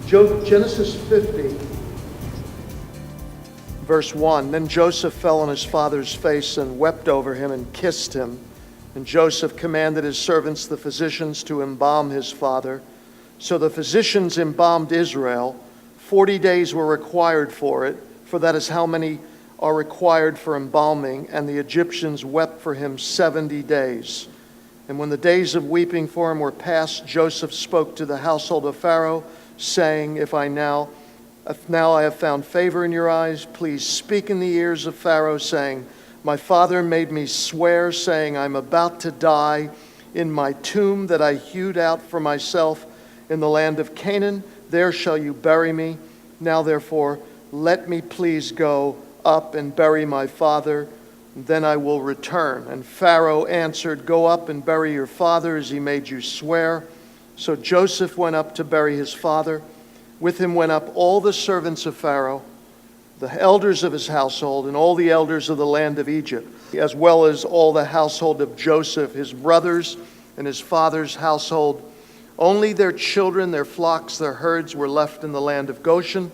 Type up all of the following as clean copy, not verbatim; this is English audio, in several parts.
Genesis 50, verse 1. Then Joseph fell on his father's face and wept over him and kissed him. And Joseph commanded his servants, the physicians, to embalm his father. So the physicians embalmed Israel. 40 days were required for it, for that is how many are required for embalming. And the Egyptians wept for him 70 days. And when the days of weeping for him were past, Joseph spoke to the household of Pharaoh, saying, If now I have found favor in your eyes, please speak in the ears of Pharaoh, saying, My father made me swear, saying, I'm about to die in my tomb that I hewed out for myself in the land of Canaan. There shall you bury me. Now therefore, let me please go up and bury my father, and then I will return. And Pharaoh answered, Go up and bury your father as he made you swear. So Joseph went up to bury his father. With him went up all the servants of Pharaoh, the elders of his household, and all the elders of the land of Egypt, as well as all the household of Joseph, his brothers, and his father's household. Only their children, their flocks, their herds were left in the land of Goshen.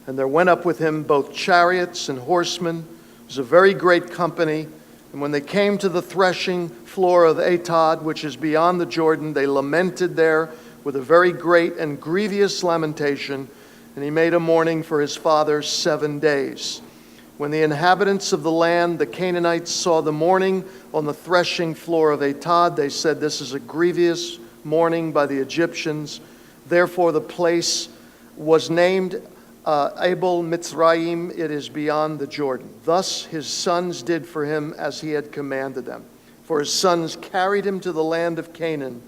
And there went up with him both chariots and horsemen. It was a very great company. And when they came to the threshing floor of Atad, which is beyond the Jordan, they lamented there with a very great and grievous lamentation. And he made a mourning for his father 7 days. When the inhabitants of the land, the Canaanites, saw the mourning on the threshing floor of Atad, they said, This is a grievous mourning by the Egyptians. Therefore the place was named Abel Mitzrayim, it is beyond the Jordan. Thus his sons did for him as he had commanded them. For his sons carried him to the land of Canaan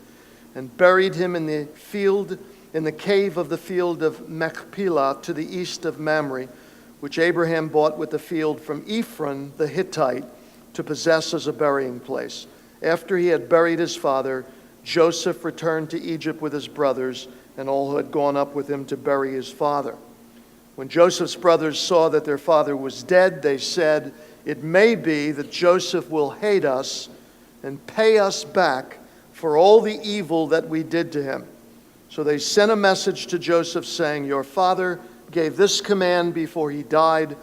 and buried him in the field, in the cave of the field of Machpelah to the east of Mamre, which Abraham bought with the field from Ephron the Hittite to possess as a burying place. After he had buried his father, Joseph returned to Egypt with his brothers and all who had gone up with him to bury his father. When Joseph's brothers saw that their father was dead, they said, It may be that Joseph will hate us and pay us back for all the evil that we did to him. So they sent a message to Joseph saying, Your father gave this command before he died.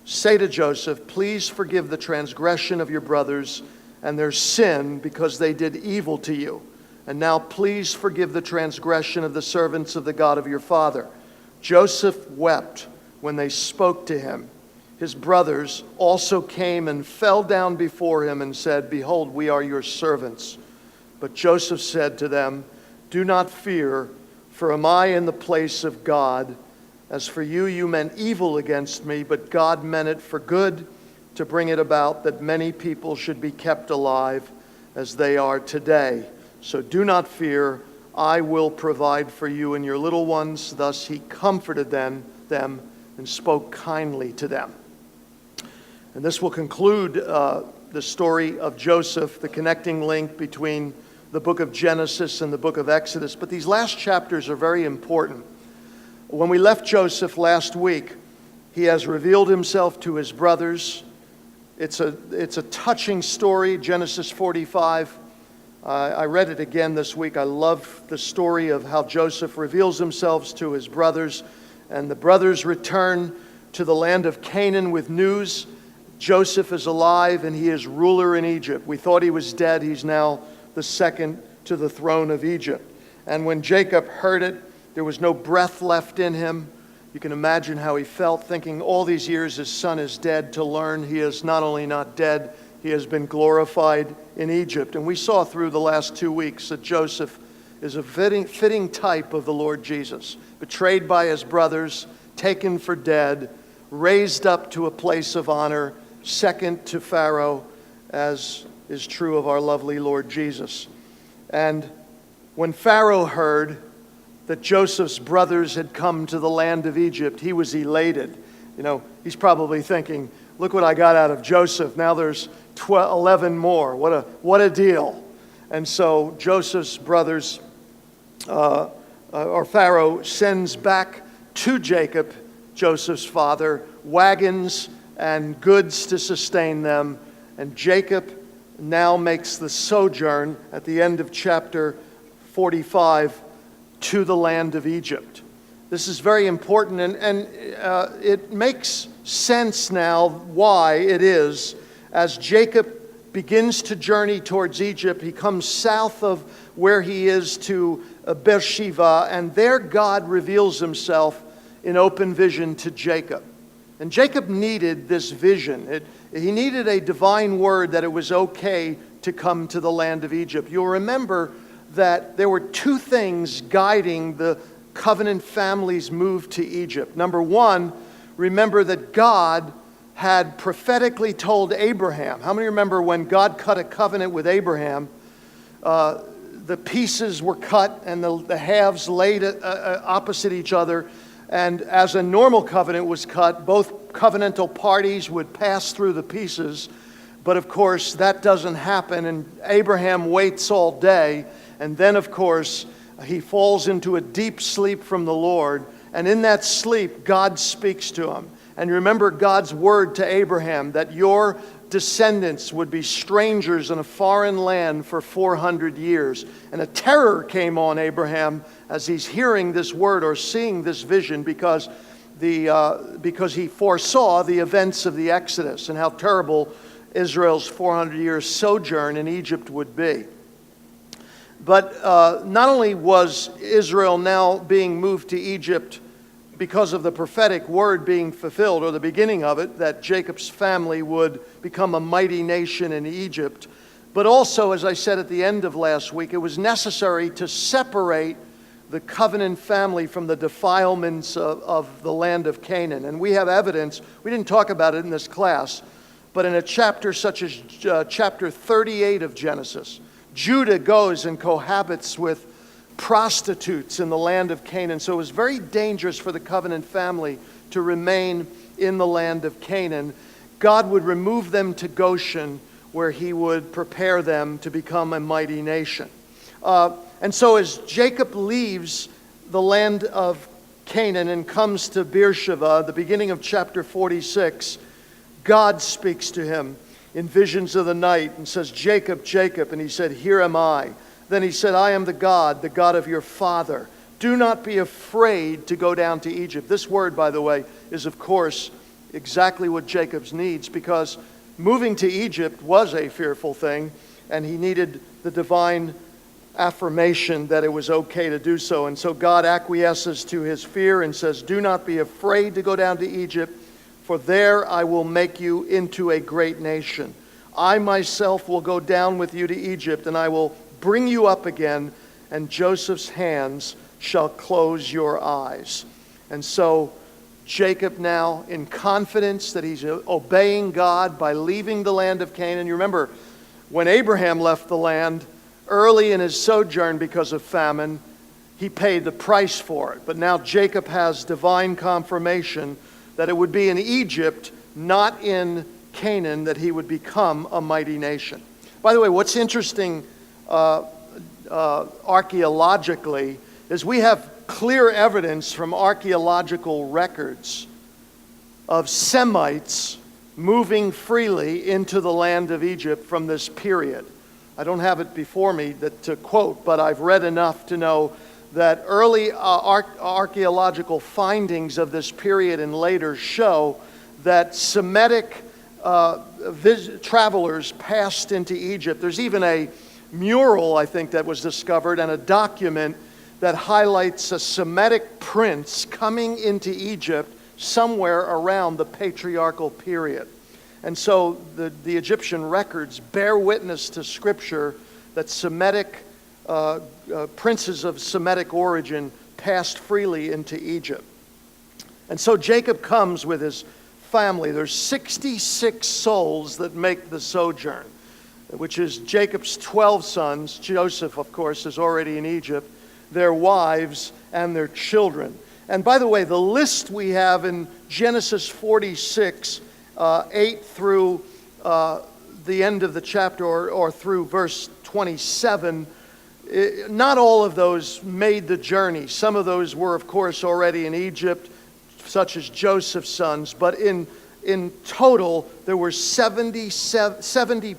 Say to Joseph, Please forgive the transgression of your brothers and their sin because they did evil to you. And now please forgive the transgression of the servants of the God of your father. Joseph wept when they spoke to him. His brothers also came and fell down before him and said, Behold, we are your servants. But Joseph said to them, Do not fear, for am I in the place of God? As for you, you meant evil against me, but God meant it for good, to bring it about that many people should be kept alive as they are today. So do not fear, I will provide for you and your little ones. Thus he comforted them and spoke kindly to them. And this will conclude the story of Joseph, the connecting link between the book of Genesis and the book of Exodus. But these last chapters are very important. When we left Joseph last week, he has revealed himself to his brothers. It's a touching story, Genesis 45. I read it again this week. I love the story of how Joseph reveals himself to his brothers. And the brothers return to the land of Canaan with news. Joseph is alive and he is ruler in Egypt. We thought he was dead. He's now the second to the throne of Egypt. And when Jacob heard it, there was no breath left in him. You can imagine how he felt, thinking all these years his son is dead, to learn he is not only not dead, he has been glorified in Egypt. And we saw through the last 2 weeks that Joseph is a fitting type of the Lord Jesus. Betrayed by his brothers, taken for dead, raised up to a place of honor, second to Pharaoh, as is true of our lovely Lord Jesus. And when Pharaoh heard that Joseph's brothers had come to the land of Egypt, he was elated. You know, he's probably thinking, look what I got out of Joseph. Now there's 11 more. What a deal. And so Joseph's brothers, or Pharaoh, sends back to Jacob, Joseph's father, wagons and goods to sustain them. And Jacob now makes the sojourn at the end of chapter 45 to the land of Egypt. This is very important, and it makes sense now why it is. As Jacob begins to journey towards Egypt, he comes south of where he is to Beersheba, and there God reveals himself in open vision to Jacob. And Jacob needed this vision. He needed a divine word that it was okay to come to the land of Egypt. You'll remember that there were two things guiding the covenant family's move to Egypt. Number one, remember that God had prophetically told Abraham. How many remember when God cut a covenant with Abraham? The pieces were cut and the halves laid opposite each other. And as a normal covenant was cut, both covenantal parties would pass through the pieces. But of course, that doesn't happen, and Abraham waits all day. And then, of course, he falls into a deep sleep from the Lord. And in that sleep, God speaks to him. And remember God's word to Abraham that your descendants would be strangers in a foreign land for 400 years. And a terror came on Abraham as he's hearing this word or seeing this vision because he foresaw the events of the Exodus and how terrible Israel's 400 years sojourn in Egypt would be. But not only was Israel now being moved to Egypt because of the prophetic word being fulfilled, or the beginning of it, that Jacob's family would become a mighty nation in Egypt, but also, as I said at the end of last week, it was necessary to separate the covenant family from the defilements of the land of Canaan. And we have evidence, we didn't talk about it in this class, but in a chapter such as chapter 38 of Genesis, Judah goes and cohabits with prostitutes in the land of Canaan. So it was very dangerous for the covenant family to remain in the land of Canaan. God would remove them to Goshen, where he would prepare them to become a mighty nation. And so as Jacob leaves the land of Canaan and comes to Beersheba, the beginning of chapter 46, God speaks to him in visions of the night and says, "Jacob, Jacob." And he said, "Here am I." Then he said, "I am the God of your father. Do not be afraid to go down to Egypt." This word, by the way, is of course exactly what Jacob needs, because moving to Egypt was a fearful thing, and he needed the divine affirmation that it was okay to do so. And so God acquiesces to his fear and says, "Do not be afraid to go down to Egypt, for there I will make you into a great nation. I myself will go down with you to Egypt, and I will bring you up again, and Joseph's hands shall close your eyes." And so Jacob now, in confidence that he's obeying God by leaving the land of Canaan. You remember, when Abraham left the land early in his sojourn because of famine, he paid the price for it. But now Jacob has divine confirmation that it would be in Egypt, not in Canaan, that he would become a mighty nation. By the way, what's interesting archaeologically is we have clear evidence from archaeological records of Semites moving freely into the land of Egypt from this period. I don't have it before me to quote, but I've read enough to know that early archaeological findings of this period and later show that Semitic travelers passed into Egypt. There's even a mural, I think, that was discovered, and a document that highlights a Semitic prince coming into Egypt somewhere around the patriarchal period. And so the Egyptian records bear witness to Scripture that Semitic princes of Semitic origin passed freely into Egypt. And so Jacob comes with his family. There's 66 souls that make the sojourn, which is Jacob's 12 sons. Joseph, of course, is already in Egypt, their wives and their children. And by the way, the list we have in Genesis 46, 8 through the end of the chapter, or through verse 27, not all of those made the journey. Some of those were, of course, already in Egypt, such as Joseph's sons. But in total, there were 70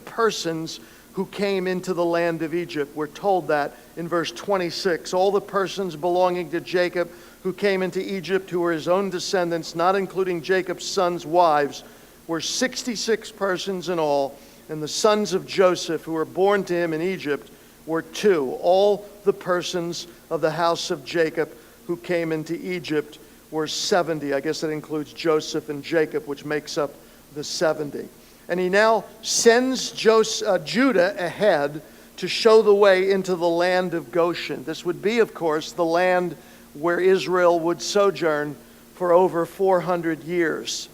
persons who came into the land of Egypt. We're told that in verse 26. All the persons belonging to Jacob who came into Egypt, who were his own descendants, not including Jacob's sons' wives, were 66 persons in all. And the sons of Joseph who were born to him in Egypt were 2. All the persons of the house of Jacob who came into Egypt were 70. I guess that includes Joseph and Jacob, which makes up the 70. And he now sends Judah ahead to show the way into the land of Goshen. This would be, of course, the land where Israel would sojourn for over 400 years.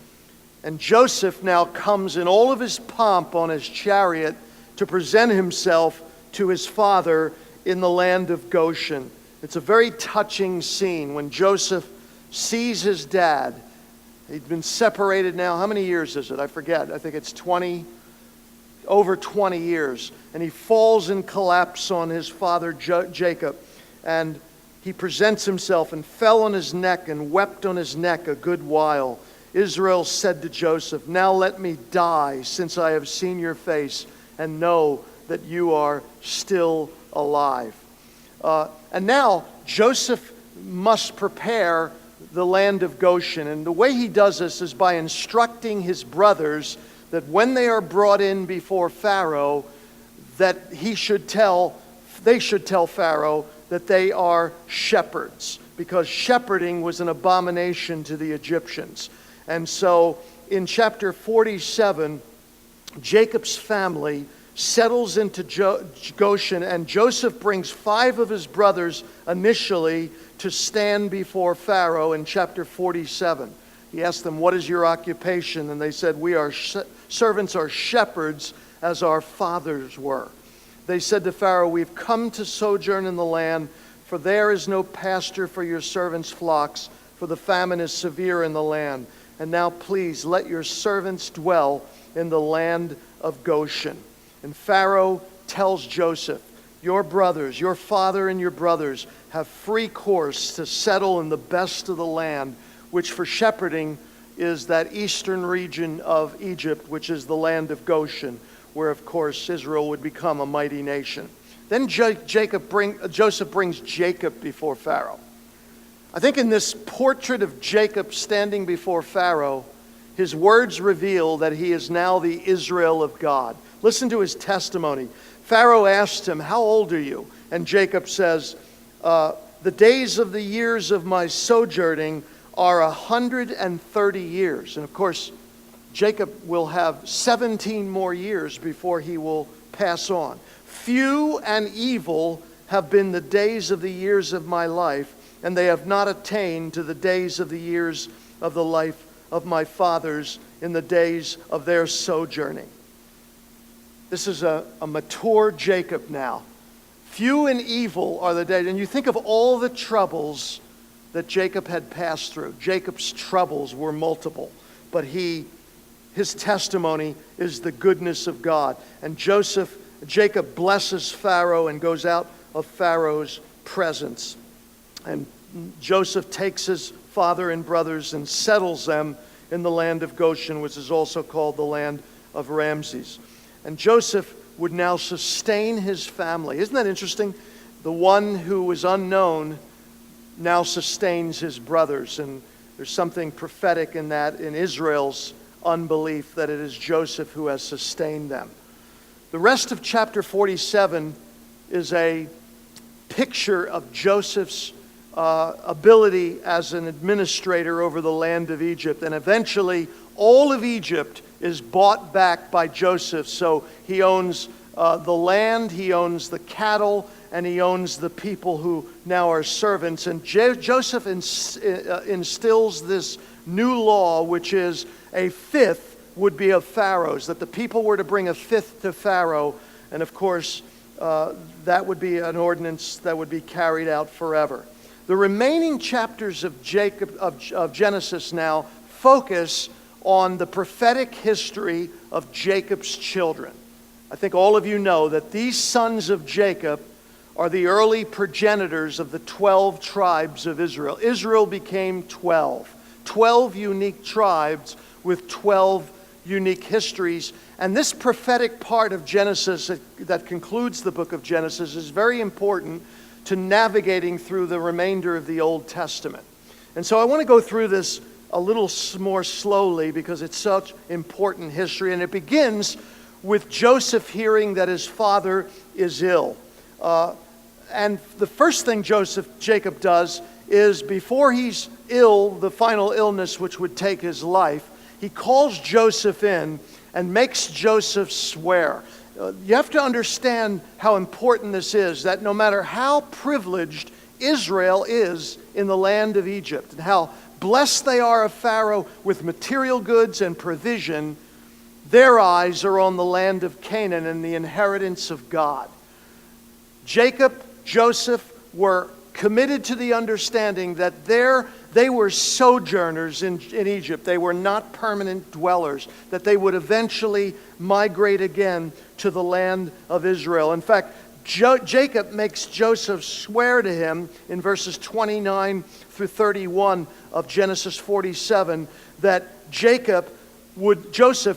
And Joseph now comes in all of his pomp on his chariot to present himself to his father in the land of Goshen. It's a very touching scene when Joseph sees his dad. He'd been separated now, how many years is it? I forget. I think it's over 20 years. And he falls in collapse on his father Jacob. And he presents himself and fell on his neck and wept on his neck a good while. Israel said to Joseph, "Now let me die, since I have seen your face and know that you are still alive." And now Joseph must prepare the land of Goshen. And the way he does this is by instructing his brothers that when they are brought in before Pharaoh, that they should tell Pharaoh that they are shepherds, because shepherding was an abomination to the Egyptians. And so in chapter 47, Jacob's family settles into Goshen, and Joseph brings 5 of his brothers initially to stand before Pharaoh in chapter 47. He asked them, "What is your occupation?" And they said, "We are servants or shepherds as our fathers were." They said to Pharaoh, "We've come to sojourn in the land, for there is no pasture for your servants' flocks, for the famine is severe in the land. And now please let your servants dwell in the land of Goshen." And Pharaoh tells Joseph, "Your brothers, your father and your brothers have free course to settle in the best of the land, which for shepherding is that eastern region of Egypt, which is the land of Goshen, where of course Israel would become a mighty nation." Then Joseph brings Jacob before Pharaoh. I think in this portrait of Jacob standing before Pharaoh, his words reveal that he is now the Israel of God. Listen to his testimony. Pharaoh asked him, "How old are you?" And Jacob says, "The days of the years of my sojourning are 130 years. And of course, Jacob will have 17 more years before he will pass on. "Few and evil have been the days of the years of my life, and they have not attained to the days of the years of the life of my fathers in the days of their sojourning." This is a mature Jacob now. Few and evil are the days. And you think of all the troubles that Jacob had passed through. Jacob's troubles were multiple, but his testimony is the goodness of God. And Jacob blesses Pharaoh and goes out of Pharaoh's presence. And Joseph takes his father and brothers and settles them in the land of Goshen, which is also called the land of Ramses. And Joseph would now sustain his family. Isn't that interesting? The one who was unknown now sustains his brothers. And there's something prophetic in that, in Israel's unbelief, that it is Joseph who has sustained them. The rest of chapter 47 is a picture of Joseph's ability as an administrator over the land of Egypt. And eventually, all of Egypt is bought back by Joseph. So he owns the land, he owns the cattle, and he owns the people who now are servants. And Joseph instills this new law, which is a fifth would be of Pharaoh's, that the people were to bring a fifth to Pharaoh. And of course, that would be an ordinance that would be carried out forever. The remaining chapters of Genesis now focus on the prophetic history of Jacob's children. I think all of you know that these sons of Jacob are the early progenitors of the 12 tribes of Israel. Israel became 12 unique tribes with 12 unique histories. And this prophetic part of Genesis that concludes the book of Genesis is very important to navigating through the remainder of the Old Testament. And so I want to go through this a little more slowly because it's such important history. And it begins with Joseph hearing that his father is ill. And the first thing Jacob does is, before he's ill, the final illness which would take his life, he calls Joseph in and makes Joseph swear. You have to understand how important this is, that no matter how privileged Israel is in the land of Egypt, and how blessed they are of Pharaoh with material goods and provision, their eyes are on the land of Canaan and the inheritance of God. Joseph were committed to the understanding that they were sojourners in Egypt. They were not permanent dwellers, that they would eventually migrate again to the land of Israel. In fact, Jacob makes Joseph swear to him in verses 29 through 31 of Genesis 47 that Joseph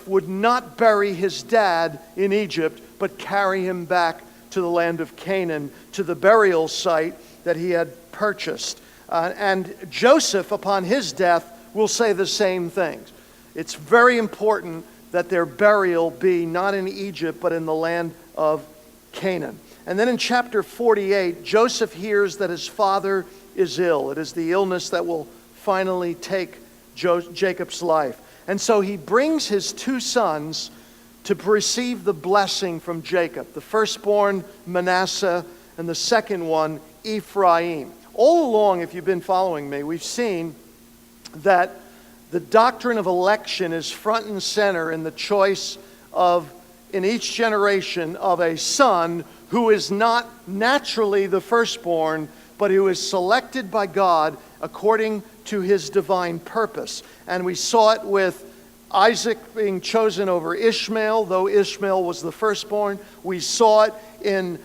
would not bury his dad in Egypt, but carry him back to the land of Canaan, to the burial site that he had purchased. And Joseph, upon his death, will say the same things. It's very important that their burial be not in Egypt, but in the land of Canaan. And then in chapter 48, Joseph hears that his father is ill. It is the illness that will finally take Jacob's life. And so he brings his two sons to receive the blessing from Jacob. The firstborn, Manasseh, and the second one, Ephraim. All along, if you've been following me, we've seen that the doctrine of election is front and center in the choice of, in each generation, of a son who is not naturally the firstborn, but who is selected by God according to his divine purpose. And we saw it with Isaac being chosen over Ishmael, though Ishmael was the firstborn. We saw it in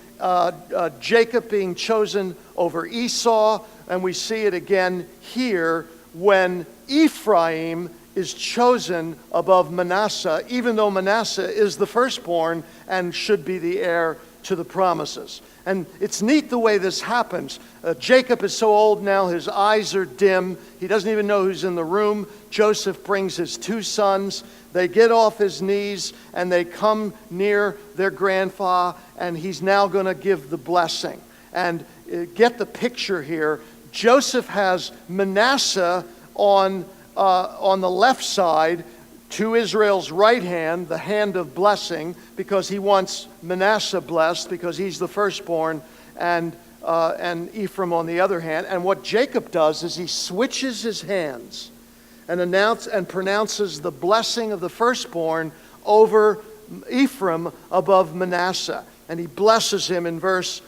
Jacob being chosen over Esau, and we see it again here when Ephraim is chosen above Manasseh, even though Manasseh is the firstborn and should be the heir to the promises. And it's neat the way this happens. Jacob is so old now, his eyes are dim. He doesn't even know who's in the room. Joseph brings his two sons. They get off his knees and they come near their grandfather, and he's now going to give the blessing. And get the picture here. Joseph has Manasseh on the left side, to Israel's right hand, the hand of blessing, because he wants Manasseh blessed, because he's the firstborn, and Ephraim on the other hand. And what Jacob does is he switches his hands and pronounces the blessing of the firstborn over Ephraim above Manasseh. And he blesses him in verse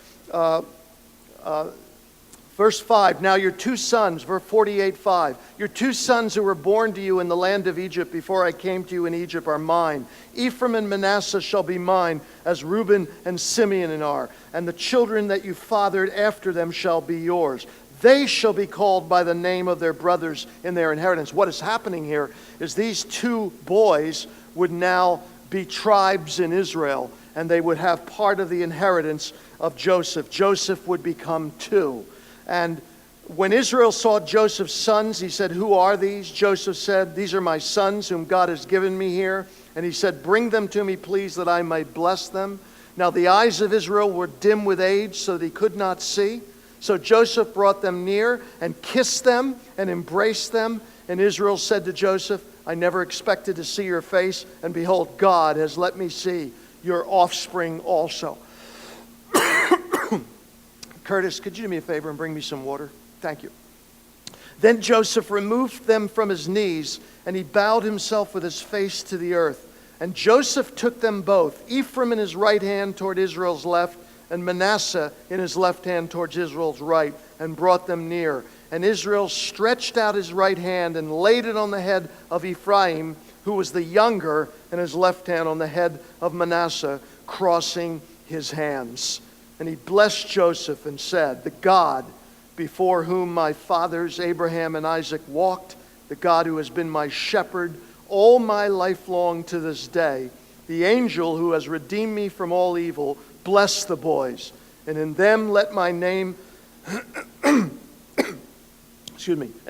5, now your two sons, verse 48:5, your two sons who were born to you in the land of Egypt before I came to you in Egypt are mine. Ephraim and Manasseh shall be mine, as Reuben and Simeon are. And the children that you fathered after them shall be yours. They shall be called by the name of their brothers in their inheritance. What is happening here is these two boys would now be tribes in Israel, and they would have part of the inheritance of Joseph. Joseph would become two. And when Israel saw Joseph's sons, he said, who are these? Joseph said, these are my sons whom God has given me here. And he said, bring them to me, please, that I may bless them. Now the eyes of Israel were dim with age, so that he could not see. So Joseph brought them near and kissed them and embraced them. And Israel said to Joseph, I never expected to see your face, and behold, God has let me see your offspring also. Curtis, could you do me a favor and bring me some water? Thank you. Then Joseph removed them from his knees, and he bowed himself with his face to the earth. And Joseph took them both, Ephraim in his right hand toward Israel's left, and Manasseh in his left hand towards Israel's right, and brought them near. And Israel stretched out his right hand and laid it on the head of Ephraim, who was the younger, and his left hand on the head of Manasseh, crossing his hands. And he blessed Joseph and said, the God before whom my fathers Abraham and Isaac walked, the God who has been my shepherd all my life long to this day. The angel who has redeemed me from all evil, bless the boys, and in them let my name and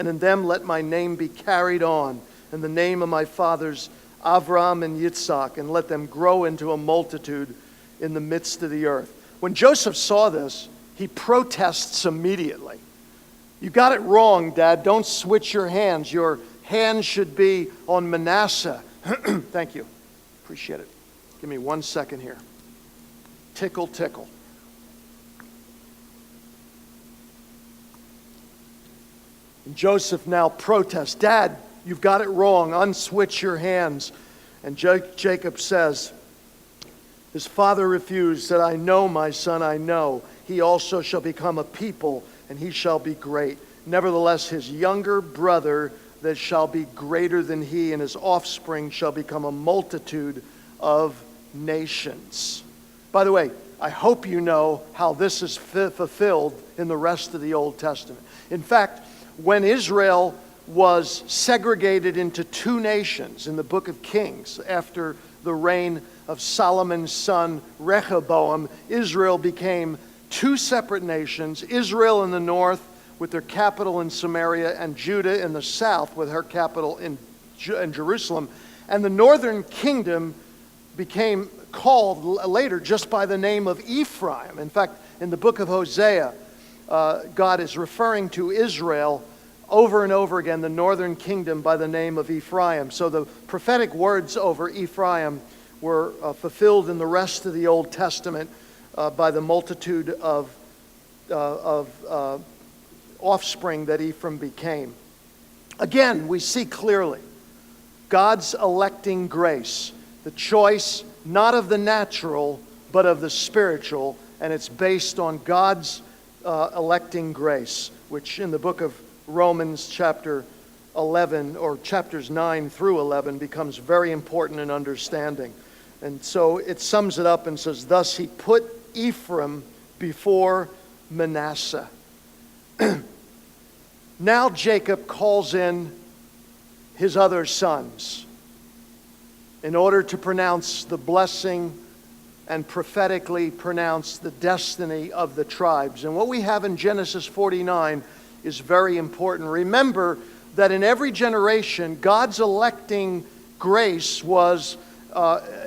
in them let my name be carried on, and the name of my fathers Avram and Yitzhak, and let them grow into a multitude in the midst of the earth. When Joseph saw this, he protests immediately. You got it wrong, Dad. Don't switch your hands. Your hands should be on Manasseh. Thank you. Appreciate it. Give me 1 second here. Tickle, tickle. And Joseph now protests, Dad, you've got it wrong. Unswitch your hands. And Jacob says, his father refused, said, I know, my son, I know. He also shall become a people, and he shall be great. Nevertheless, his younger brother that shall be greater than he, and his offspring shall become a multitude of nations. By the way, I hope you know how this is fulfilled in the rest of the Old Testament. In fact, when Israel was segregated into two nations in the book of Kings, after the reign of Solomon's son Rehoboam, Israel became two separate nations, Israel in the north with their capital in Samaria, and Judah in the south with her capital in Jerusalem. And the northern kingdom became called later just by the name of Ephraim. In fact, in the book of Hosea, God is referring to Israel over and over again, the northern kingdom, by the name of Ephraim. So the prophetic words over Ephraim were fulfilled in the rest of the Old Testament by the multitude of offspring that Ephraim became. Again, we see clearly God's electing grace, the choice not of the natural, but of the spiritual, and it's based on God's electing grace, which in the book of Romans chapter 11, or chapters 9 through 11, becomes very important in understanding. And so it sums it up and says, thus he put Ephraim before Manasseh. Now Jacob calls in his other sons in order to pronounce the blessing and prophetically pronounce the destiny of the tribes. And what we have in Genesis 49 is very important. Remember that in every generation, God's electing grace was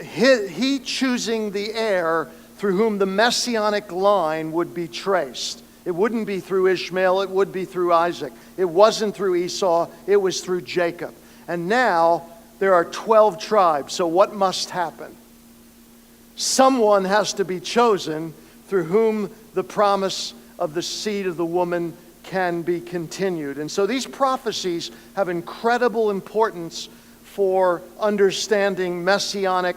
he choosing the heir through whom the messianic line would be traced. It wouldn't be through Ishmael, it would be through Isaac. It wasn't through Esau, it was through Jacob. And now there are 12 tribes, so what must happen? Someone has to be chosen through whom the promise of the seed of the woman can be continued. And so these prophecies have incredible importance for understanding messianic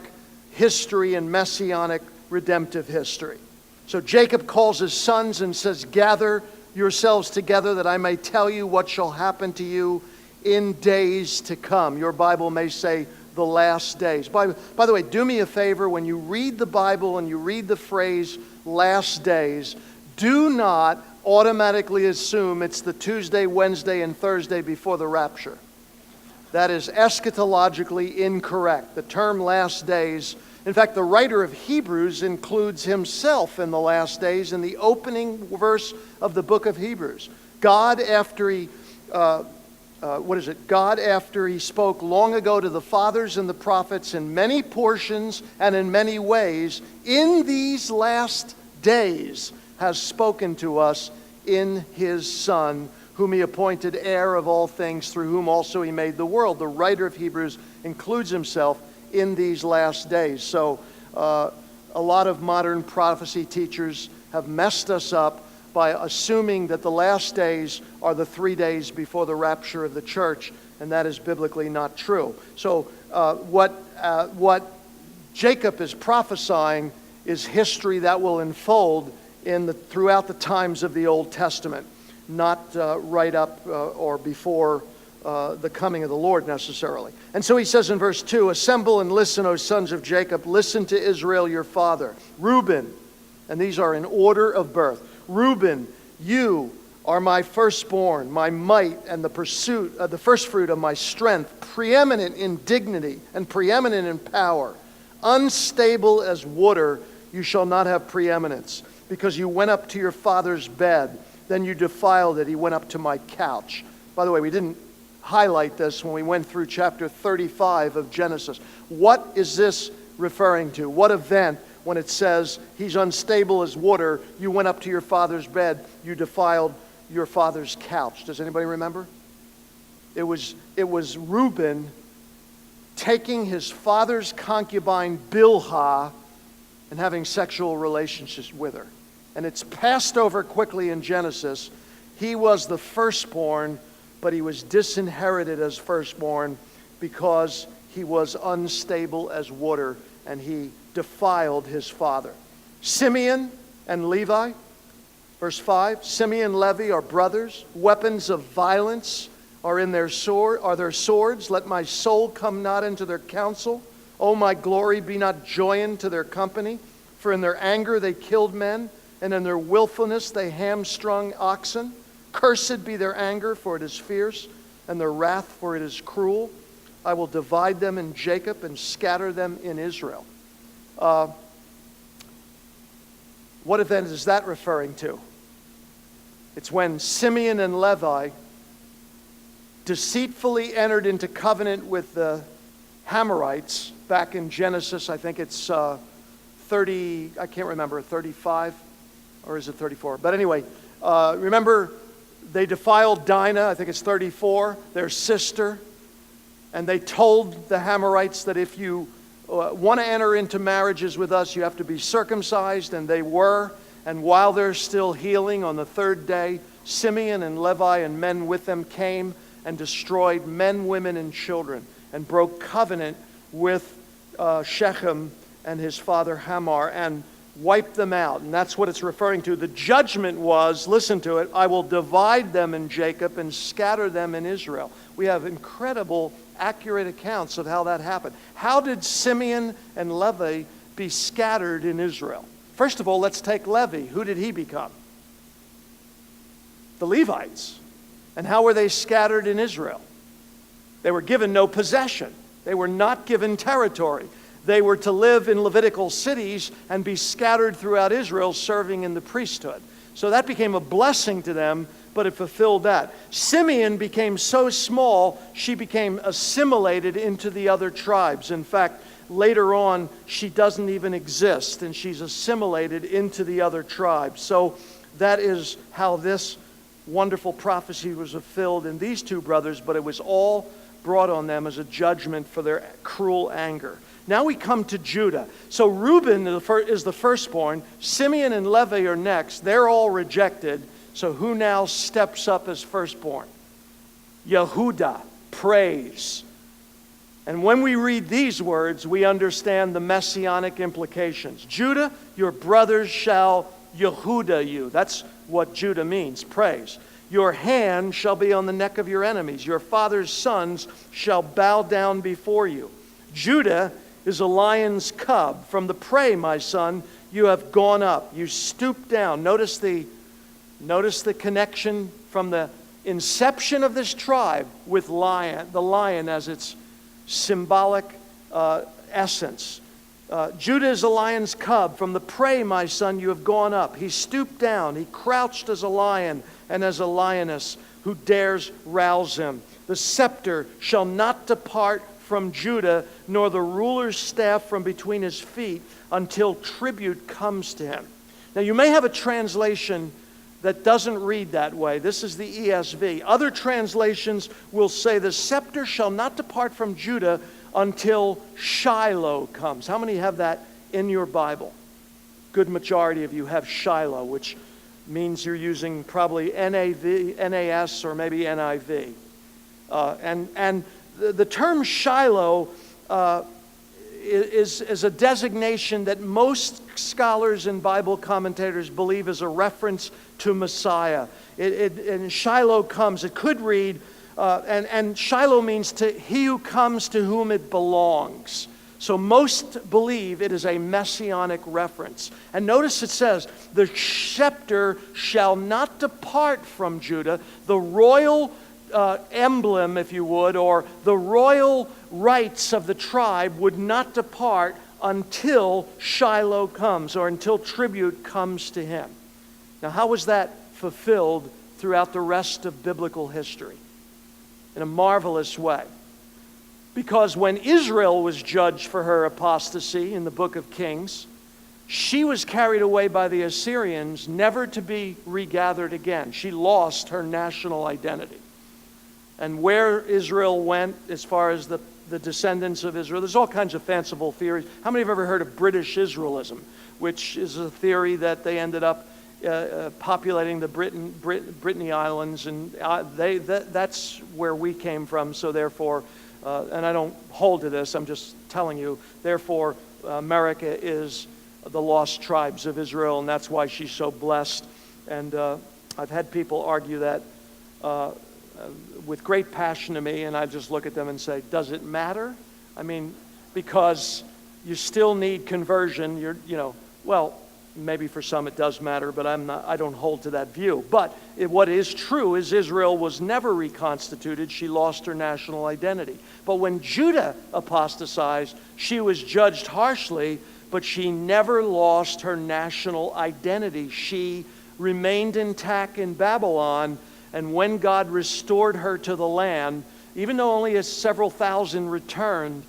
history and messianic redemptive history. So Jacob calls his sons and says, gather yourselves together that I may tell you what shall happen to you in days to come. Your Bible may say the last days. By the way, do me a favor, when you read the Bible and you read the phrase last days, do not automatically assume it's the Tuesday, Wednesday, and Thursday before the rapture. That is eschatologically incorrect. The term last days, in fact, the writer of Hebrews includes himself in the last days in the opening verse of the book of Hebrews. God, after he God, after he spoke long ago to the fathers and the prophets in many portions and in many ways, in these last days has spoken to us in his Son, whom he appointed heir of all things, through whom also he made the world. The writer of Hebrews includes himself in these last days. So a lot of modern prophecy teachers have messed us up by assuming that the last days are the 3 days before the rapture of the church, and that is biblically not true. So what Jacob is prophesying is history that will unfold throughout the times of the Old Testament, not right up or before the coming of the Lord necessarily. And so he says in verse 2, assemble and listen, O sons of Jacob, listen to Israel your father. Reuben, and these are in order of birth. Reuben, you are my firstborn, my might, and the pursuit of the first fruit of my strength, preeminent in dignity and preeminent in power. Unstable as water, you shall not have preeminence, because you went up to your father's bed, then you defiled it. He went up to my couch. By the way, we didn't highlight this when we went through chapter 35 of Genesis. What is this referring to? What event when it says he's unstable as water, you went up to your father's bed, you defiled your father's couch? Does anybody remember? It was Reuben taking his father's concubine Bilhah and having sexual relationships with her. And it's passed over quickly in Genesis. He was the firstborn, but he was disinherited as firstborn because he was unstable as water, and he defiled his father. Simeon and Levi, verse 5, Simeon and Levi are brothers. Weapons of violence are their swords. Let my soul come not into their counsel. O my glory, be not joined to their company. For in their anger they killed men, and in their willfulness they hamstrung oxen. Cursed be their anger, for it is fierce, and their wrath, for it is cruel. I will divide them in Jacob and scatter them in Israel. What event is that referring to? It's when Simeon and Levi deceitfully entered into covenant with the Hamorites back in Genesis. I think it's 30, I can't remember, 35, or is it 34? But anyway, remember they defiled Dinah, I think it's 34, their sister, and they told the Hamorites that if you want to enter into marriages with us, you have to be circumcised, and they were. And while they're still healing on the third day, Simeon and Levi and men with them came and destroyed men, women, and children, and broke covenant with Shechem and his father Hamor, and wiped them out. And that's what it's referring to. The judgment was, listen to it, I will divide them in Jacob and scatter them in Israel. We have incredible, accurate accounts of how that happened. How did Simeon and Levi be scattered in Israel? First of all, let's take Levi. Who did he become? The Levites. And how were they scattered in Israel? They were given no possession. They were not given territory. They were to live in Levitical cities and be scattered throughout Israel, serving in the priesthood. So that became a blessing to them, but it fulfilled that. Simeon became so small, she became assimilated into the other tribes. In fact, later on, she doesn't even exist, and she's assimilated into the other tribes. So that is how this wonderful prophecy was fulfilled in these two brothers, but it was all brought on them as a judgment for their cruel anger. Now we come to Judah. So Reuben is the firstborn. Simeon and Levi are next. They're all rejected. So who now steps up as firstborn? Yehudah, praise. And when we read these words, we understand the messianic implications. Judah, your brothers shall Yehudah you. That's what Judah means, praise. Your hand shall be on the neck of your enemies. Your father's sons shall bow down before you. Judah is a lion's cub. From the prey, my son, you have gone up. You stooped down. Notice the connection from the inception of this tribe with the lion as its symbolic essence. Judah is a lion's cub. From the prey, my son, you have gone up. He stooped down. He crouched as a lion and as a lioness. Who dares rouse him? The scepter shall not depart from Judah, nor the ruler's staff from between his feet, until tribute comes to him. Now you may have a translation that doesn't read that way. This is the ESV. Other translations will say the scepter shall not depart from Judah until Shiloh comes. How many have that in your Bible? Good majority of you have Shiloh, which means you're using probably NAV, NAS, or maybe NIV. And the term Shiloh is a designation that most scholars and Bible commentators believe is a reference to Messiah. And Shiloh comes. It could read, and Shiloh means to he who comes to whom it belongs. So most believe it is a messianic reference. And notice it says, the scepter shall not depart from Judah. The royal emblem, if you would, or the royal rights of the tribe would not depart until Shiloh comes, or until tribute comes to him. Now, how was that fulfilled throughout the rest of biblical history? In a marvelous way. Because when Israel was judged for her apostasy in the book of Kings, she was carried away by the Assyrians, never to be regathered again. She lost her national identity. And where Israel went, as far as the descendants of Israel, there's all kinds of fanciful theories. How many have ever heard of British Israelism, which is a theory that they ended up populating the Brittany Islands, and that's where we came from, so therefore, and I don't hold to this, I'm just telling you, therefore America is the lost tribes of Israel, and that's why she's so blessed. And I've had people argue that with great passion to me, and I just look at them and say, does it matter? I mean, because you still need conversion. Well, maybe for some it does matter, but I don't hold to that view. But what is true is Israel was never reconstituted. She lost her national identity. But when Judah apostatized, she was judged harshly, but she never lost her national identity. She remained intact in Babylon, and when God restored her to the land, even though only several thousand returned,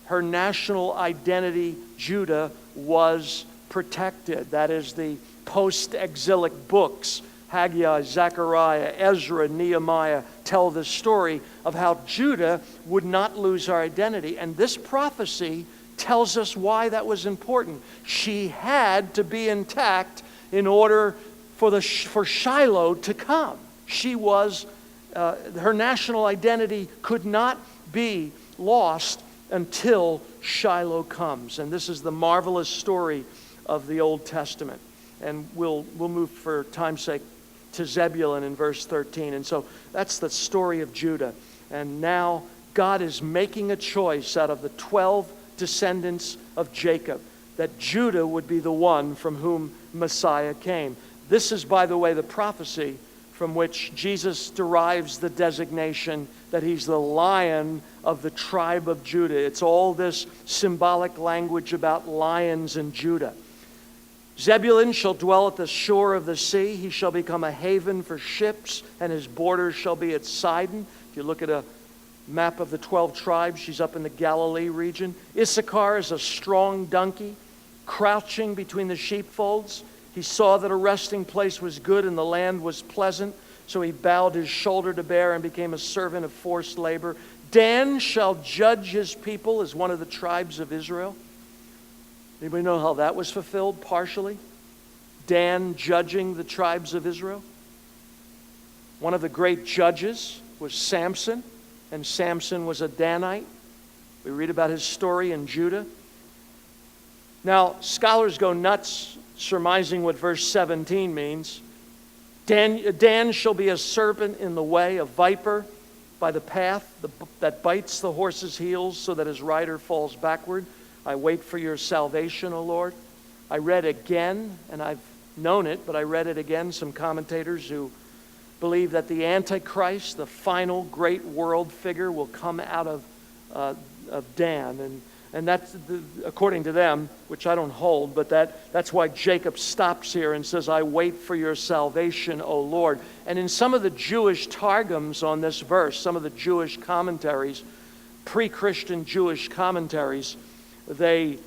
her national identity, Judah, was protected. That is, the post-exilic books, Haggai, Zechariah, Ezra, Nehemiah, tell the story of how Judah would not lose her identity. And this prophecy tells us why that was important. She had to be intact in order for Shiloh to come. She was, her national identity could not be lost until Shiloh comes. And this is the marvelous story of the Old Testament. And we'll move for time's sake to Zebulun in verse 13. And so that's the story of Judah. And now God is making a choice out of the 12 descendants of Jacob, that Judah would be the one from whom Messiah came. This is, by the way, the prophecy from which Jesus derives the designation that he's the Lion of the tribe of Judah. It's all this symbolic language about lions in Judah. Zebulun shall dwell at the shore of the sea. He shall become a haven for ships, and his borders shall be at Sidon. If you look at a map of the 12 tribes, she's up in the Galilee region. Issachar is a strong donkey, crouching between the sheepfolds. He saw that a resting place was good and the land was pleasant, so he bowed his shoulder to bear and became a servant of forced labor. Dan shall judge his people as one of the tribes of Israel. Anybody know how that was fulfilled partially? Dan judging the tribes of Israel. One of the great judges was Samson, and Samson was a Danite. We read about his story in Judah. Now, scholars go nuts surmising what verse 17 means. Dan shall be a serpent in the way, a viper by the path that bites the horse's heels so that his rider falls backward. I wait for your salvation, O Lord. I read again, and I've known it, but I read it again, some commentators who believe that the Antichrist, the final great world figure, will come out of Dan. And that's, according to them, which I don't hold, but that's why Jacob stops here and says, I wait for your salvation, O Lord. And in some of the Jewish targums on this verse, some of the Jewish commentaries, pre-Christian Jewish commentaries, they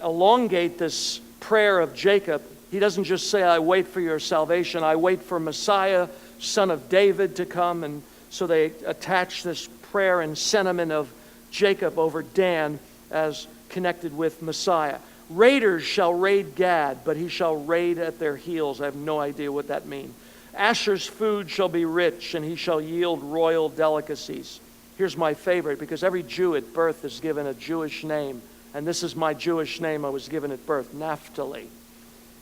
elongate this prayer of Jacob. He doesn't just say, I wait for your salvation, I wait for Messiah, son of David, to come. And so they attach this prayer and sentiment of Jacob over Dan as connected with Messiah. Raiders shall raid Gad, but he shall raid at their heels. I have no idea what that means. Asher's food shall be rich, and he shall yield royal delicacies. Here's my favorite, because every Jew at birth is given a Jewish name, and this is my Jewish name I was given at birth, Naphtali.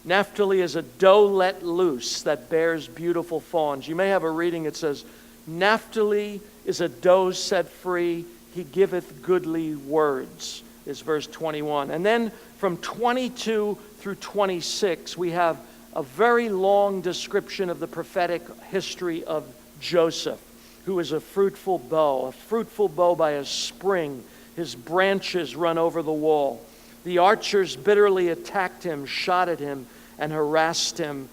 Naphtali is a doe let loose that bears beautiful fawns. You may have a reading that says, Naphtali is a doe set free, he giveth goodly words. is verse 21. And then from 22 through 26, we have a very long description of the prophetic history of Joseph, who is a fruitful bow by a spring. His branches run over the wall. The archers bitterly attacked him, shot at him, and harassed him,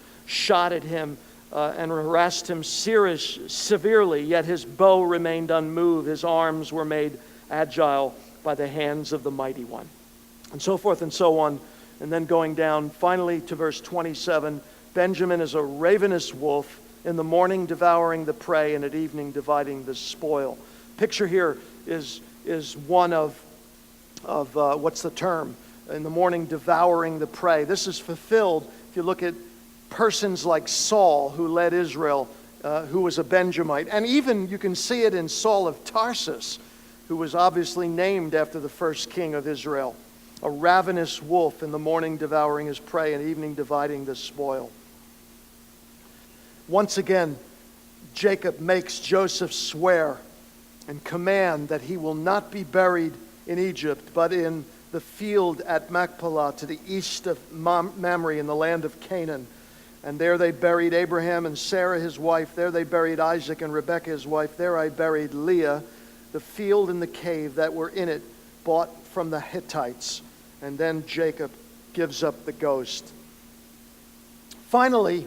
severely, yet his bow remained unmoved. His arms were made agile by the hands of the Mighty One. And so forth and so on. And then going down finally to verse 27, Benjamin is a ravenous wolf, in the morning devouring the prey, and at evening dividing the spoil. Picture here is one of what's the term? In the morning devouring the prey. This is fulfilled if you look at persons like Saul, who led Israel, who was a Benjamite. And even you can see it in Saul of Tarsus, who was obviously named after the first king of Israel. A ravenous wolf, in the morning devouring his prey, and evening dividing the spoil. Once again, Jacob makes Joseph swear and command that he will not be buried in Egypt, but in the field at Machpelah, to the east of Mamre, in the land of Canaan. And there they buried Abraham and Sarah his wife. There they buried Isaac and Rebekah his wife. There I buried Leah. The field and the cave that were in it, bought from the Hittites. And then Jacob gives up the ghost. Finally,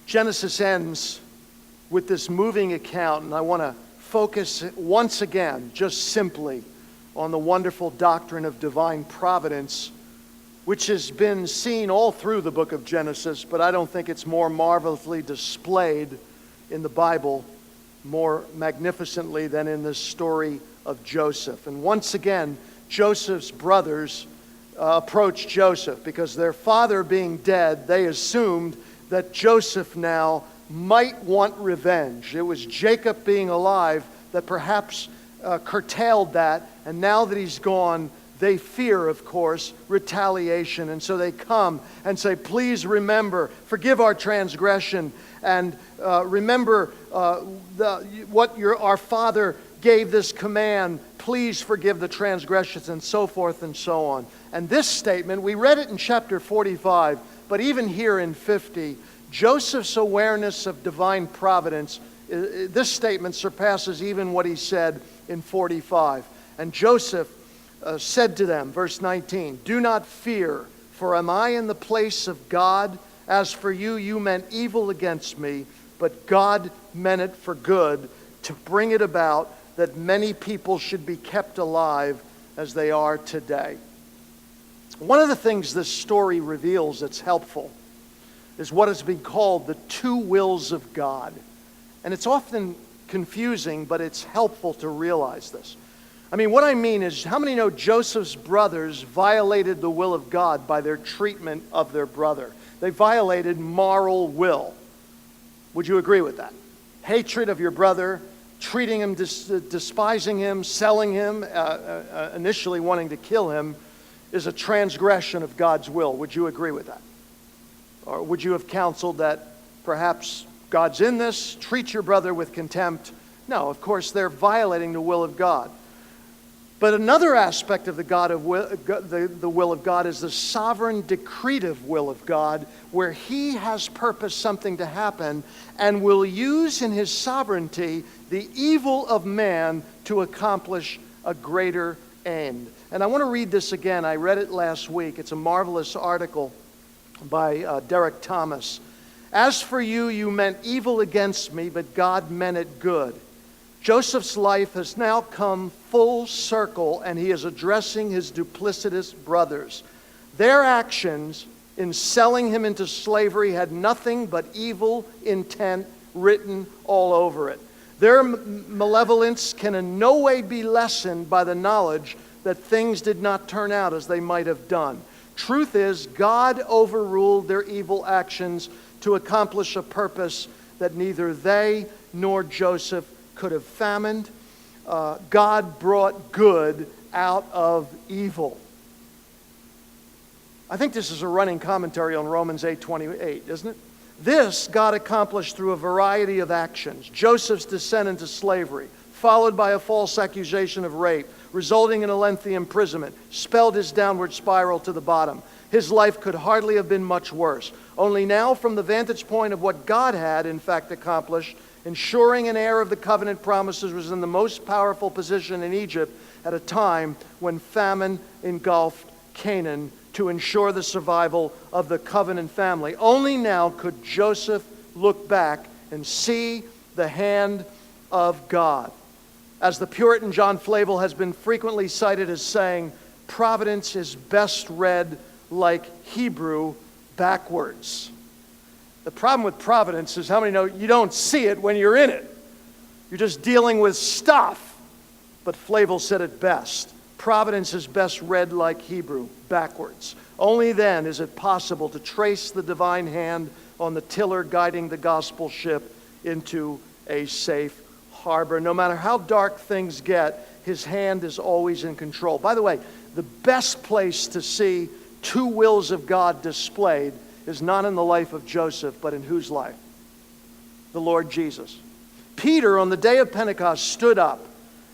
Genesis ends with this moving account, and I want to focus once again, just simply, on the wonderful doctrine of divine providence, which has been seen all through the book of Genesis, but I don't think it's more marvelously displayed in the Bible more magnificently than in this story of Joseph. And once again, Joseph's brothers approached Joseph because their father being dead, they assumed that Joseph now might want revenge. It was Jacob being alive that perhaps curtailed that, and now that he's gone, they fear, of course, retaliation. And so they come and say, please remember, forgive our transgression, and remember our father gave this command, please forgive the transgressions, and so forth and so on. And this statement, we read it in chapter 45, but even here in 50, Joseph's awareness of divine providence, this statement surpasses even what he said in 45. And Joseph said to them, verse 19, do not fear, for am I in the place of God? As for you, you meant evil against me, but God meant it for good, to bring it about that many people should be kept alive as they are today. One of the things this story reveals that's helpful is what has been called the two wills of God. And it's often confusing, but it's helpful to realize this. I mean, what I mean is, how many know Joseph's brothers violated the will of God by their treatment of their brother? They violated moral will. Would you agree with that? Hatred of your brother, treating him, despising him, selling him, initially wanting to kill him, is a transgression of God's will. Would you agree with that? Or would you have counseled that perhaps God's in this, treat your brother with contempt? No, of course, they're violating the will of God. But another aspect of the will of God is the sovereign decretive will of God, where He has purposed something to happen and will use in His sovereignty the evil of man to accomplish a greater end. And I want to read this again. I read it last week. It's a marvelous article by Derek Thomas. As for you, you meant evil against me, but God meant it good. Joseph's life has now come full circle, and he is addressing his duplicitous brothers. Their actions in selling him into slavery had nothing but evil intent written all over it. Their malevolence can in no way be lessened by the knowledge that things did not turn out as they might have done. Truth is, God overruled their evil actions to accomplish a purpose that neither they nor Joseph could have fathomed. God brought good out of evil. I think this is a running commentary on Romans 8:28, isn't it? This God accomplished through a variety of actions. Joseph's descent into slavery, followed by a false accusation of rape, resulting in a lengthy imprisonment, spelled his downward spiral to the bottom. His life could hardly have been much worse. Only now, from the vantage point of what God had, in fact, accomplished, ensuring an heir of the covenant promises was in the most powerful position in Egypt at a time when famine engulfed Canaan to ensure the survival of the covenant family. Only now could Joseph look back and see the hand of God. As the Puritan John Flavel has been frequently cited as saying, providence is best read like Hebrew backwards. The problem with providence is, how many know you don't see it when you're in it? You're just dealing with stuff. But Flavel said it best. Providence is best read like Hebrew, backwards. Only then is it possible to trace the divine hand on the tiller guiding the gospel ship into a safe harbor. No matter how dark things get, his hand is always in control. By the way, the best place to see two wills of God displayed is not in the life of Joseph, but in whose life? The Lord Jesus. Peter, on the day of Pentecost, stood up,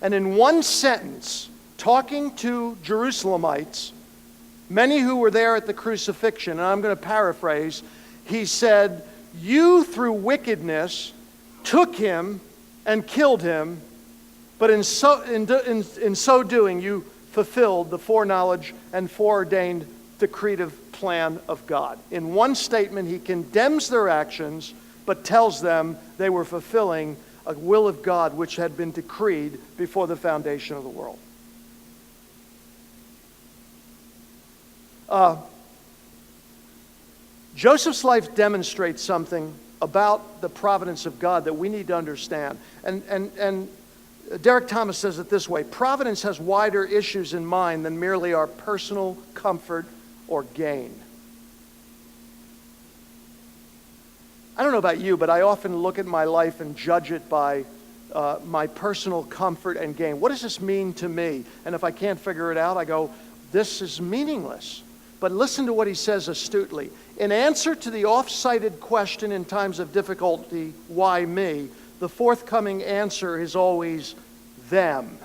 and in one sentence, talking to Jerusalemites, many who were there at the crucifixion, and I'm going to paraphrase, he said, "You through wickedness took him and killed him, but in so doing you fulfilled the foreknowledge and foreordained decretive plan of God." In one statement, he condemns their actions, but tells them they were fulfilling a will of God which had been decreed before the foundation of the world. Joseph's life demonstrates something about the providence of God that we need to understand. And Derek Thomas says it this way: providence has wider issues in mind than merely our personal comfort or gain. I don't know about you, but I often look at my life and judge it by my personal comfort and gain. What does this mean to me? And if I can't figure it out, I go, this is meaningless. But listen to what he says astutely. In answer to the oft-cited question in times of difficulty, why me? The forthcoming answer is always them.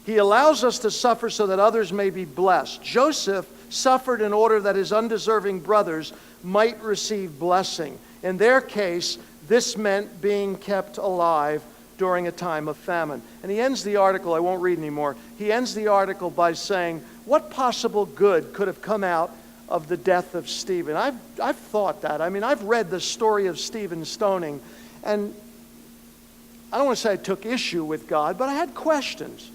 He allows us to suffer so that others may be blessed. Joseph suffered in order that his undeserving brothers might receive blessing. In their case, this meant being kept alive during a time of famine. And he ends the article, I won't read anymore, he ends the article by saying, what possible good could have come out of the death of Stephen? I've thought that. I mean, I've read the story of Stephen's stoning, and I don't want to say I took issue with God, but I had questions.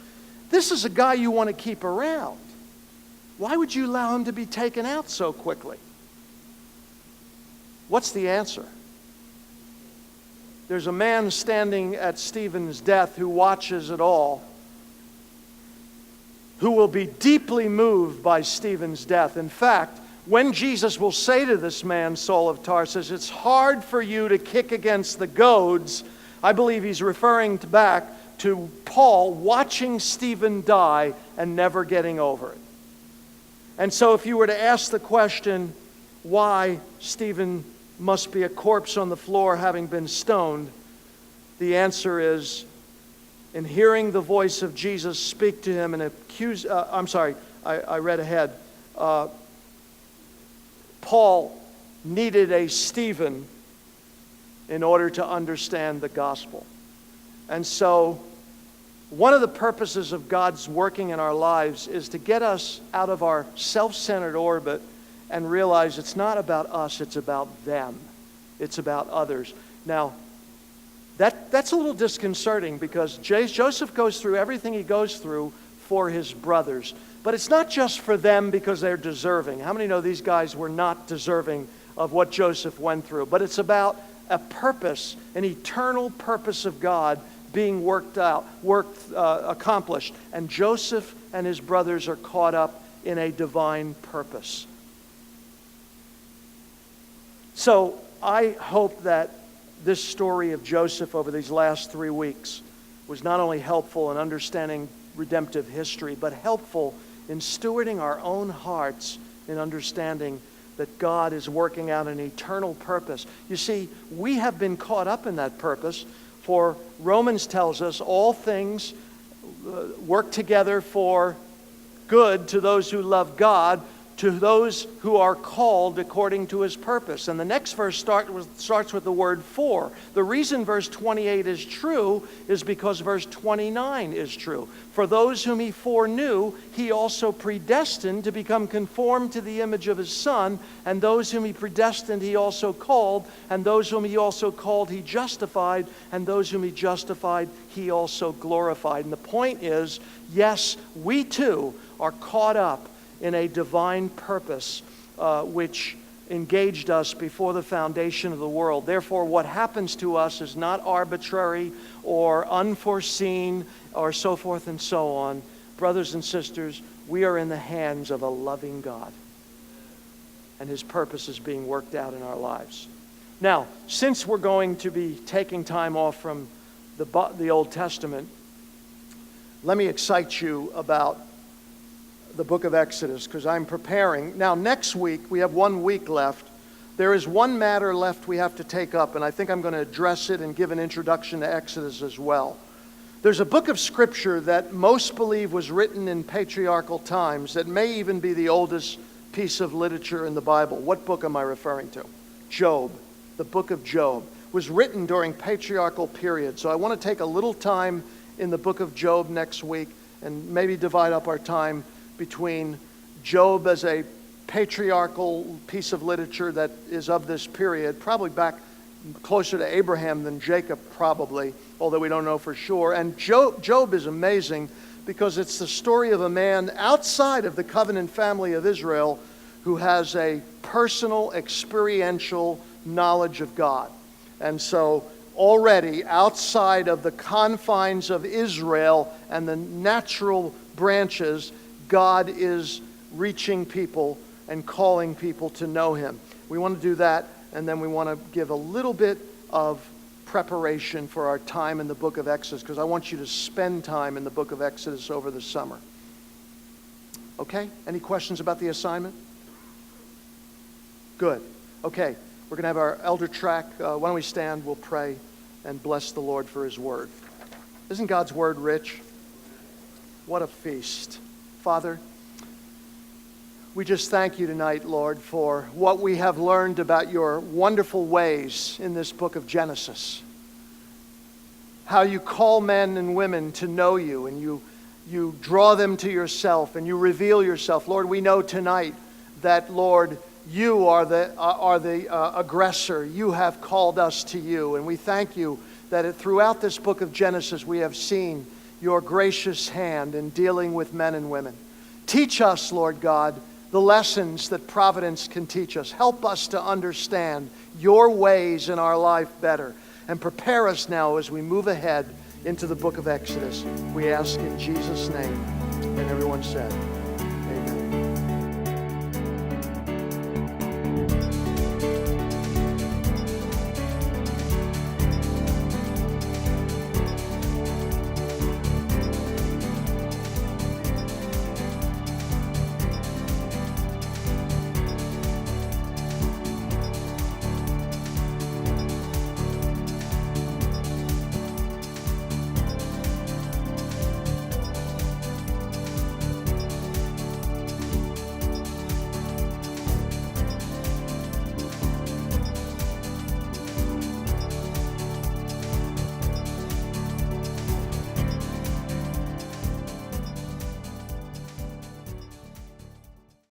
This is a guy you want to keep around. Why would you allow him to be taken out so quickly? What's the answer? There's a man standing at Stephen's death who watches it all, who will be deeply moved by Stephen's death. In fact, when Jesus will say to this man, Saul of Tarsus, it's hard for you to kick against the goads, I believe he's referring back to Paul watching Stephen die and never getting over it. And so if you were to ask the question, why Stephen must be a corpse on the floor having been stoned, the answer is, in hearing the voice of Jesus speak to him and accuse, I read ahead. Paul needed a Stephen in order to understand the gospel. And so one of the purposes of God's working in our lives is to get us out of our self-centered orbit and realize it's not about us, it's about them. It's about others. Now, that's a little disconcerting because Joseph goes through everything he goes through for his brothers. But it's not just for them because they're deserving. How many know these guys were not deserving of what Joseph went through? But it's about a purpose, an eternal purpose of God being accomplished. And Joseph and his brothers are caught up in a divine purpose. So I hope that this story of Joseph over these last 3 weeks was not only helpful in understanding redemptive history, but helpful in stewarding our own hearts in understanding that God is working out an eternal purpose. You see, we have been caught up in that purpose For Romans tells us all things work together for good to those who love God, to those who are called according to his purpose. And the next verse starts with the word for. The reason verse 28 is true is because verse 29 is true. For those whom he foreknew, he also predestined to become conformed to the image of his Son. And those whom he predestined, he also called. And those whom he also called, he justified. And those whom he justified, he also glorified. And the point is, yes, we too are caught up in a divine purpose which engaged us before the foundation of the world. Therefore, what happens to us is not arbitrary or unforeseen or so forth and so on. Brothers and sisters, we are in the hands of a loving God, and his purpose is being worked out in our lives. Now, since we're going to be taking time off from the Old Testament, let me excite you about the book of Exodus, because I'm preparing. Now, next week, we have 1 week left. There is one matter left we have to take up, and I think I'm going to address it and give an introduction to Exodus as well. There's a book of Scripture that most believe was written in patriarchal times that may even be the oldest piece of literature in the Bible. What book am I referring to? Job. The book of Job was written during patriarchal period. So I want to take a little time in the book of Job next week and maybe divide up our time between Job as a patriarchal piece of literature that is of this period, probably back closer to Abraham than Jacob probably, although we don't know for sure. And Job is amazing because it's the story of a man outside of the covenant family of Israel who has a personal, experiential knowledge of God. And so already outside of the confines of Israel and the natural branches, God is reaching people and calling people to know him. We want to do that, and then we want to give a little bit of preparation for our time in the book of Exodus, because I want you to spend time in the book of Exodus over the summer. Okay? Any questions about the assignment? Good. Okay. We're going to have our elder track. Why don't we stand? We'll pray and bless the Lord for his word. Isn't God's word rich? What a feast. Father, we just thank you tonight, Lord, for what we have learned about your wonderful ways in this book of Genesis. How you call men and women to know you, and you draw them to yourself, and you reveal yourself. Lord, we know tonight that, Lord, you are the aggressor. You have called us to you, and we thank you that throughout this book of Genesis we have seen your gracious hand in dealing with men and women. Teach us, Lord God, the lessons that providence can teach us. Help us to understand your ways in our life better, and prepare us now as we move ahead into the book of Exodus. We ask in Jesus' name. And everyone said,